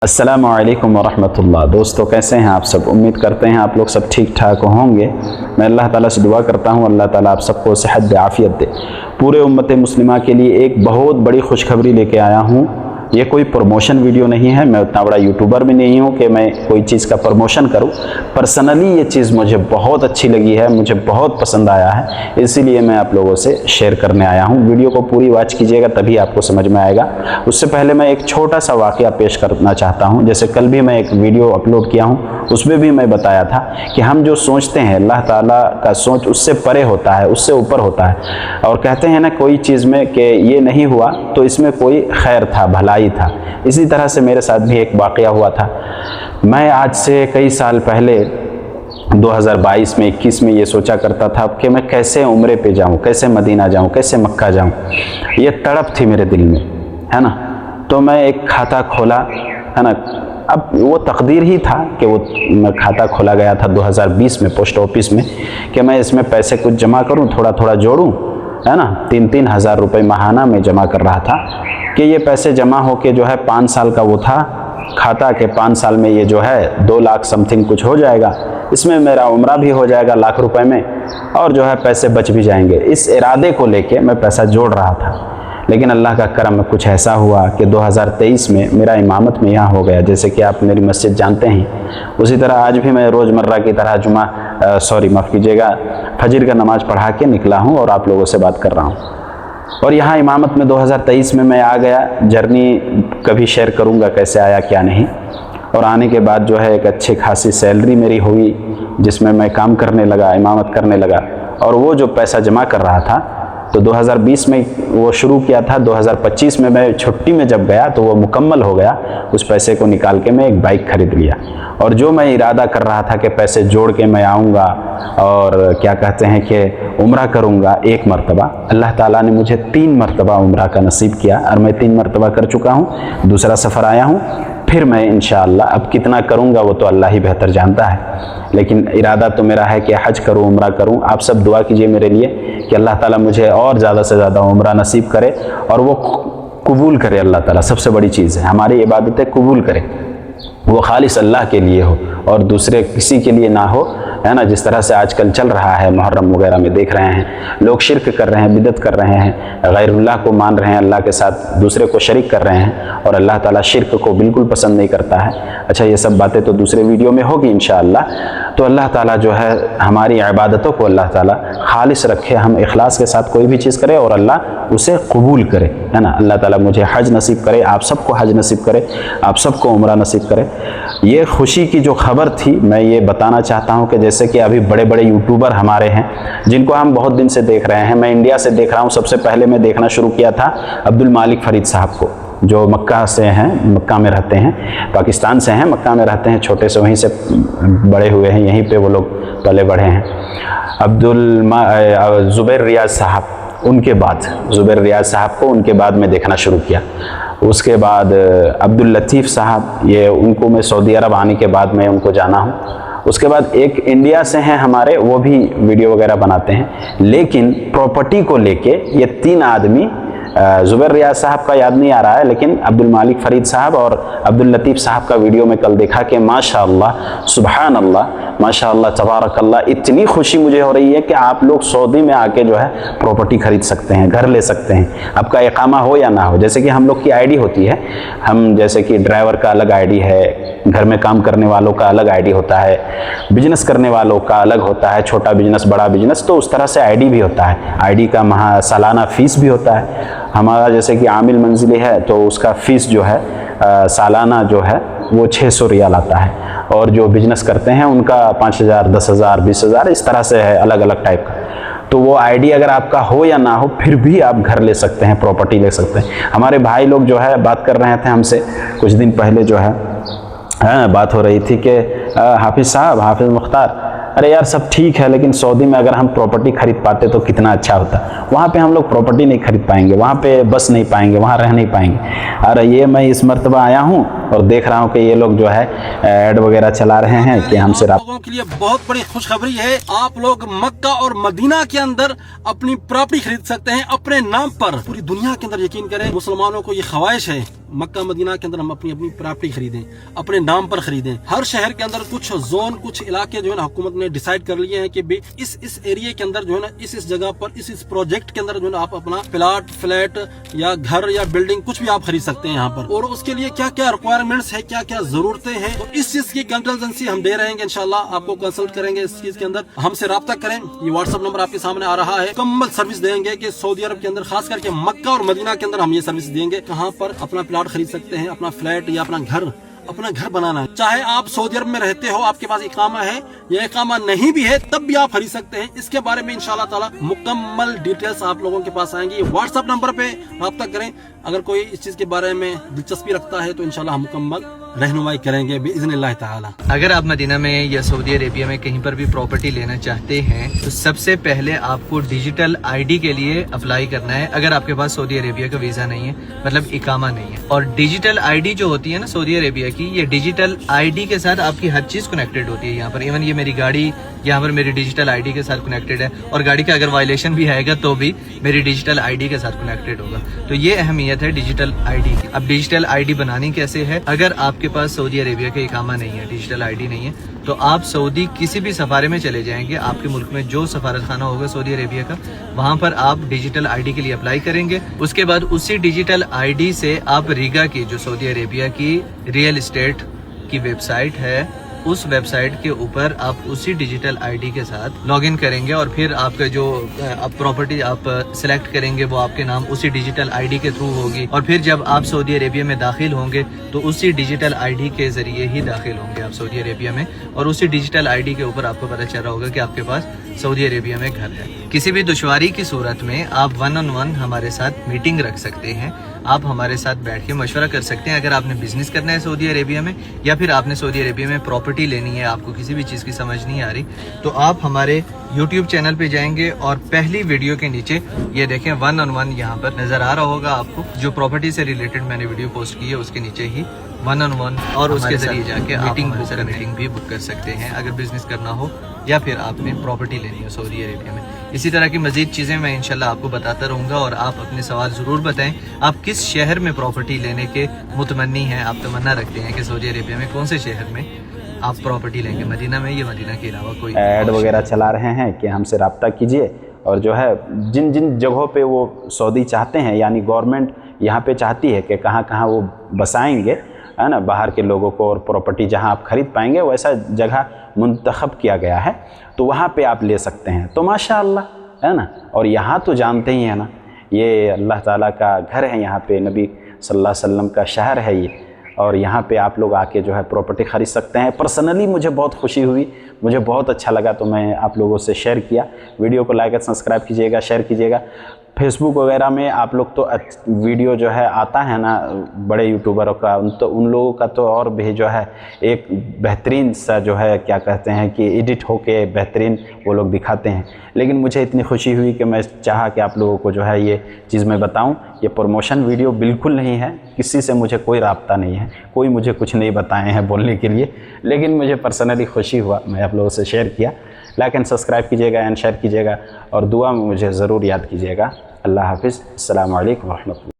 अस्सलामु अलैकुम वरहमतुल्लाह। दोस्तों कैसे हैं आप सब? उम्मीद करते हैं आप लोग सब ठीक ठाक होंगे। मैं अल्लाह ताला से दुआ करता हूं अल्लाह ताला आप सबको सेहत दे, आफ़ियत दे। पूरे उम्मत मुस्लिमा के लिए एक बहुत बड़ी खुशखबरी लेके आया हूं। ये कोई प्रमोशन वीडियो नहीं है, मैं उतना बड़ा यूट्यूबर भी नहीं हूँ कि मैं कोई चीज़ का प्रमोशन करूँ। पर्सनली ये चीज़ मुझे बहुत अच्छी लगी है, मुझे बहुत पसंद आया है, इसीलिए मैं आप लोगों से शेयर करने आया हूँ। वीडियो को पूरी वॉच कीजिएगा तभी आपको समझ में आएगा। उससे पहले मैं एक छोटा सा वाक़या पेश करना चाहता हूँ। जैसे कल भी मैं एक वीडियो अपलोड किया हूँ, उसमें भी मैं बताया था कि हम जो सोचते हैं अल्लाह ताला का सोच उससे परे होता है, उससे ऊपर होता है। और कहते हैं ना कोई चीज़ में कि ये नहीं हुआ तो इसमें कोई खैर था, भलाई था। इसी तरह से मेरे साथ भी एक वाक़या हुआ था। मैं आज से कई साल पहले 2022 में 21 में ये सोचा करता था कि मैं कैसे उम्रे पे जाऊँ, कैसे मदीना जाऊँ, कैसे मक्का जाऊँ। ये तड़प थी मेरे दिल में, है ना। तो मैं एक खाता खोला, है ना। अब वो तकदीर ही था कि वो खाता खोला गया था 2020 में पोस्ट ऑफिस में कि मैं इसमें पैसे कुछ जमा करूं, थोड़ा थोड़ा जोड़ूं, है ना। 3-3 हज़ार रुपये माहाना में जमा कर रहा था कि ये पैसे जमा हो के जो है 5 साल का वो था खाता के 5 साल में ये जो है 2 लाख समथिंग कुछ हो जाएगा। इसमें मेरा उम्रा भी हो जाएगा लाख रुपए में और जो है पैसे बच भी जाएंगे। इस इरादे को लेके मैं पैसा जोड़ रहा था। लेकिन अल्लाह का करम में कुछ ऐसा हुआ कि 2023 में मेरा इमामत में यहाँ हो गया। जैसे कि आप मेरी मस्जिद जानते हैं, उसी तरह आज भी मैं रोज़मर्रा की तरह माफ़ कीजिएगा, फजर का नमाज़ पढ़ा के निकला हूँ और आप लोगों से बात कर रहा हूँ। और यहाँ इमामत में 2023 में मैं आ गया। जर्नी कभी शेयर करूँगा कैसे आया क्या नहीं। और आने के बाद जो है एक अच्छी खासी सैलरी मेरी हुई, जिसमें मैं काम करने लगा, इमामत करने लगा। और वो जो पैसा जमा कर रहा था तो 2020 में वो शुरू किया था, 2025 में मैं छुट्टी में जब गया तो वो मुकम्मल हो गया। उस पैसे को निकाल के मैं एक बाइक खरीद लिया। और जो मैं इरादा कर रहा था कि पैसे जोड़ के मैं आऊँगा और क्या कहते हैं कि उम्रा करूँगा एक मरतबा, अल्लाह ताला ने मुझे 3 मरतबा उम्रा का नसीब किया और मैं 3 मरतबा कर चुका हूँ। दूसरा सफ़र आया हूँ, फिर मैं इंशाअल्लाह अब कितना करूँगा वो तो अल्लाह ही बेहतर जानता है। लेकिन इरादा तो मेरा है कि हज करूँ, उम्रा करूँ। आप सब दुआ कीजिए मेरे लिए कि अल्लाह ताला मुझे और ज़्यादा से ज़्यादा उम्रा नसीब करे और वो कबूल करे। अल्लाह ताला सबसे बड़ी चीज़ है, हमारी इबादतें कबूल करे, वो खालिस अल्लाह के लिए हो और दूसरे किसी के लिए ना हो, है ना। जिस तरह से आजकल चल रहा है, मुहर्रम वगैरह में देख रहे हैं लोग शिरक कर रहे हैं, बिदत कर रहे हैं, गैरुल्लाह को मान रहे हैं, अल्लाह के साथ दूसरे को शरीक कर रहे हैं। और अल्लाह ताला शिरक को बिल्कुल पसंद नहीं करता है। अच्छा, ये सब बातें तो दूसरे वीडियो में होगी इंशाअल्लाह। तो अल्लाह ताला जो है हमारी इबादतों को अल्लाह ताला खालिस रखे, हम इखलास के साथ कोई भी चीज़ करें और अल्लाह उसे कबूल करे, है ना। अल्लाह ताला मुझे हज नसीब करे, आप सबको हज नसीब करे, आप सबको उम्रा नसीब करे। ये खुशी की जो खबर थी मैं ये बताना चाहता हूँ कि जैसे कि अभी बड़े बड़े यूट्यूबर हमारे हैं जिनको हम बहुत दिन से देख रहे हैं। मैं इंडिया से देख रहा हूँ। सबसे पहले मैं देखना शुरू किया था अब्दुल मालिक फरीद साहब को, जो मक्का से हैं, मक्का में रहते हैं, पाकिस्तान से हैं, मक्का में रहते हैं, छोटे से वहीं से बड़े हुए हैं, यहीं पे वो लोग पले बढ़े हैं। ज़ुबैर रियाज साहब, उनके बाद ज़ुबैर रियाज साहब को उनके बाद मैं देखना शुरू किया। उसके बाद अब्दुल लतीफ़ साहब, ये उनको मैं सऊदी अरब आने के बाद मैं उनको जाना हूँ। उसके बाद एक इंडिया से हैं हमारे, वो भी वीडियो वगैरह बनाते हैं, लेकिन प्रॉपर्टी को लेके ये 3 आदमी, ज़ुबैर रियाज साहब का याद नहीं आ रहा है, लेकिन अब्दुल मालिक फरीद साहब और अब्दुल लतीफ़ साहब का वीडियो में कल देखा कि माशाअल्लाह, सुभान अल्लाह, माशाअल्लाह, तबारक अल्लाह, इतनी खुशी मुझे हो रही है कि आप लोग सऊदी में आके जो है प्रॉपर्टी खरीद सकते हैं, घर ले सकते हैं, आपका इकामा हो या ना हो। जैसे कि हम लोग की आईडी होती है, हम जैसे कि ड्राइवर का अलग आईडी है, घर में काम करने वालों का अलग आईडी होता है, बिजनेस करने वालों का अलग होता है, छोटा बिजनेस, बड़ा बिजनेस, तो उस तरह से आईडी भी होता है। आईडी का सालाना फ़ीस भी होता है। हमारा जैसे कि आमिल मंजिली है तो उसका फ़ीस जो है सालाना जो है वो 600 रियाल आता है। और जो बिजनेस करते हैं उनका 5,000, 10,000, 20,000 इस तरह से है, अलग अलग टाइप का। तो वो आईडी अगर आपका हो या ना हो फिर भी आप घर ले सकते हैं, प्रॉपर्टी ले सकते हैं। हमारे भाई लोग जो है बात कर रहे थे हमसे कुछ दिन पहले, जो है बात हो रही थी कि हाफिज़ साहब, हाफिज़ मुख्तार, अरे यार सब ठीक है, लेकिन सऊदी में अगर हम प्रॉपर्टी खरीद पाते तो कितना अच्छा होता। वहाँ पे हम लोग प्रॉपर्टी नहीं खरीद पाएंगे, वहाँ पे बस नहीं पाएंगे, वहाँ रह नहीं पाएंगे। अरे ये मैं इस मर्तबा आया हूँ और देख रहा हूँ कि ये लोग जो है ऐड वगैरह चला रहे हैं कि हमसे लोगों के लिए बहुत बड़ी खुशखबरी है। आप लोग मक्का और मदीना के अंदर अपनी प्रॉपर्टी खरीद सकते हैं अपने नाम पर। पूरी दुनिया के अंदर यकीन करें, मुसलमानों को ये ख्वाहिश है मक्का मदीना के अंदर हम अपनी अपनी प्रॉपर्टी खरीदें, अपने नाम पर खरीदें। हर शहर के अंदर कुछ जोन, कुछ इलाके जो है ना हुकूमत ने डिसाइड कर लिए हैं कि इस एरिया के अंदर जो है ना इस जगह पर इस प्रोजेक्ट के अंदर जो है ना आप अपना प्लाट, फ्लैट या घर या बिल्डिंग कुछ भी आप खरीद सकते हैं यहाँ पर। और उसके लिए क्या क्या रिक्वायरमेंट्स है, क्या क्या जरूरतें हैं, तो इस चीज की कंसल्टेंसी हम दे रहे हैं। इंशाल्लाह आपको कंसल्ट करेंगे इस चीज के अंदर। हमसे राब्ता करें, ये व्हाट्सएप नंबर आपके सामने आ रहा है। मुकम्मल सर्विस देंगे कि सऊदी अरब के अंदर, खास करके मक्का और मदीना के अंदर हम ये सर्विस देंगे। कहाँ पर अपना प्लाट खरीद सकते हैं, अपना फ्लैट या अपना घर बनाना है। चाहे आप सऊदी अरब में रहते हो, आपके पास इकामा है या इकामा नहीं भी है, तब भी आप खरीद सकते हैं। इसके बारे में इंशाल्लाह ताला मुकम्मल डिटेल्स आप लोगों के पास आएंगी। व्हाट्सएप नंबर पे राब्ता करें। अगर कोई इस चीज के बारे में दिलचस्पी रखता है तो इंशाल्लाह हम मुकम्मल रहनुमाई करेंगे बिइज़्निल्लाह ताला। अगर आप मदीना में या सऊदी अरेबिया में कहीं पर भी प्रॉपर्टी लेना चाहते हैं तो सबसे पहले आपको डिजिटल आईडी के लिए अप्लाई करना है। अगर आपके पास सऊदी अरेबिया का वीज़ा नहीं है, मतलब इकामा नहीं है। और डिजिटल आईडी जो होती है ना सऊदी अरेबिया की, ये डिजिटल आईडी के साथ आपकी हर चीज़ कनेक्टेड होती है यहाँ पर। इवन ये मेरी गाड़ी यहाँ पर मेरी डिजिटल आईडी के साथ कनेक्टेड है, और गाड़ी का अगर वायलेशन भी आएगा तो भी मेरी डिजिटल आईडी के साथ कनेक्टेड होगा। तो ये अहमियत है डिजिटल आईडी की। अब डिजिटल आईडी बनानी कैसे है? अगर आपके पास सऊदी अरेबिया का इकामा नहीं है, डिजिटल आईडी नहीं है, तो आप सऊदी किसी भी सफारे में चले जाएंगे। आपके मुल्क में जो सफारत खाना होगा सऊदी अरेबिया का, वहाँ पर आप डिजिटल आईडी के लिए अप्लाई करेंगे। उसके बाद उसी डिजिटल आईडी से आप रीगा की, जो सऊदी अरेबिया की रियल एस्टेट की वेबसाइट है, उस वेबसाइट के ऊपर आप उसी डिजिटल आईडी के साथ लॉगिन करेंगे, और फिर आपका जो प्रॉपर्टी आप सिलेक्ट करेंगे वो आपके नाम उसी डिजिटल आईडी के थ्रू होगी। और फिर जब आप सऊदी अरेबिया में दाखिल होंगे तो उसी डिजिटल आईडी के जरिए ही दाखिल होंगे आप सऊदी अरेबिया में, और उसी डिजिटल आईडी के ऊपर आपको पता चल रहा होगा कि आपके पास सऊदी अरेबिया में घर है। किसी भी दुश्वारी की सूरत में आप 1-on-1 हमारे साथ मीटिंग रख सकते हैं। आप हमारे साथ बैठ के मशवरा कर सकते हैं। अगर आपने बिजनेस करना है सऊदी अरेबिया में, या फिर आपने सऊदी अरेबिया में प्रॉपर्टी लेनी है, आपको किसी भी चीज़ की समझ नहीं आ रही, तो आप हमारे YouTube चैनल पे जाएंगे और पहली वीडियो के नीचे ये देखें 1-on-1 यहाँ पर नज़र आ रहा होगा आपको। जो प्रॉपर्टी से रिलेटेड मैंने वीडियो पोस्ट की है उसके नीचे ही 1-on-1, और उसके जरिए जाके आप मीटिंग भी बुक कर सकते हैं अगर बिजनेस करना हो या फिर आपने प्रॉपर्टी लेनी हो सऊदी अरेबिया में। इसी तरह की मज़ीद चीज़ें मैं इंशाल्लाह आपको बताता रहूँगा, और आप अपने सवाल ज़रूर बताएं। आप किस शहर में प्रॉपर्टी लेने के मुतमन्नी हैं, आप तमन्ना रखते हैं कि सऊदी अरेबिया में कौन से शहर में आप प्रॉपर्टी लेंगे, मदीना में या मदीना के अलावा कोई ऐड वगैरह चला रहे हैं कि हमसे रब्ता कीजिए। और जो है जिन जिन जगहों पे वो सऊदी चाहते हैं, यानी गवर्नमेंट यहाँ पे चाहती है कि कहाँ कहाँ वो बसाएंगे, है ना, बाहर के लोगों को, और प्रॉपर्टी जहाँ आप ख़रीद पाएंगे वैसा जगह मुंतखब किया गया है, तो वहाँ पे आप ले सकते हैं। तो माशाअल्लाह, है ना। और यहाँ तो जानते ही हैं ना, ये अल्लाह ताला का घर है, यहाँ पे नबी सल्लल्लाहु अलैहि वसल्लम का शहर है ये, और यहाँ पे आप लोग आके जो है प्रॉपर्टी ख़रीद सकते हैं। पर्सनली मुझे बहुत खुशी हुई, मुझे बहुत अच्छा लगा, तो मैं आप लोगों से शेयर किया। वीडियो को लाइक और सब्सक्राइब कीजिएगा, शेयर कीजिएगा। फेसबुक वगैरह में आप लोग तो वीडियो जो है आता है ना बड़े यूट्यूबरों का, उन लोगों का तो और भी जो है एक बेहतरीन सा जो है क्या कहते हैं कि एडिट होके बेहतरीन वो लोग दिखाते हैं। लेकिन मुझे इतनी खुशी हुई कि मैं चाहा कि आप लोगों को जो है ये चीज़ मैं बताऊं। ये प्रमोशन वीडियो बिल्कुल नहीं है, किसी से मुझे कोई राब्ता नहीं है, कोई मुझे कुछ नहीं बताए हैं बोलने के लिए, लेकिन मुझे पर्सनली खुशी हुआ, मैं आप लोगों से शेयर किया। लाइक एंड सब्सक्राइब कीजिएगा एंड शेयर कीजिएगा, और दुआ में मुझे ज़रूर याद कीजिएगा। अल्लाह हाफिज़। अस्सलामु अलैकुम व रहमतुल्लाह।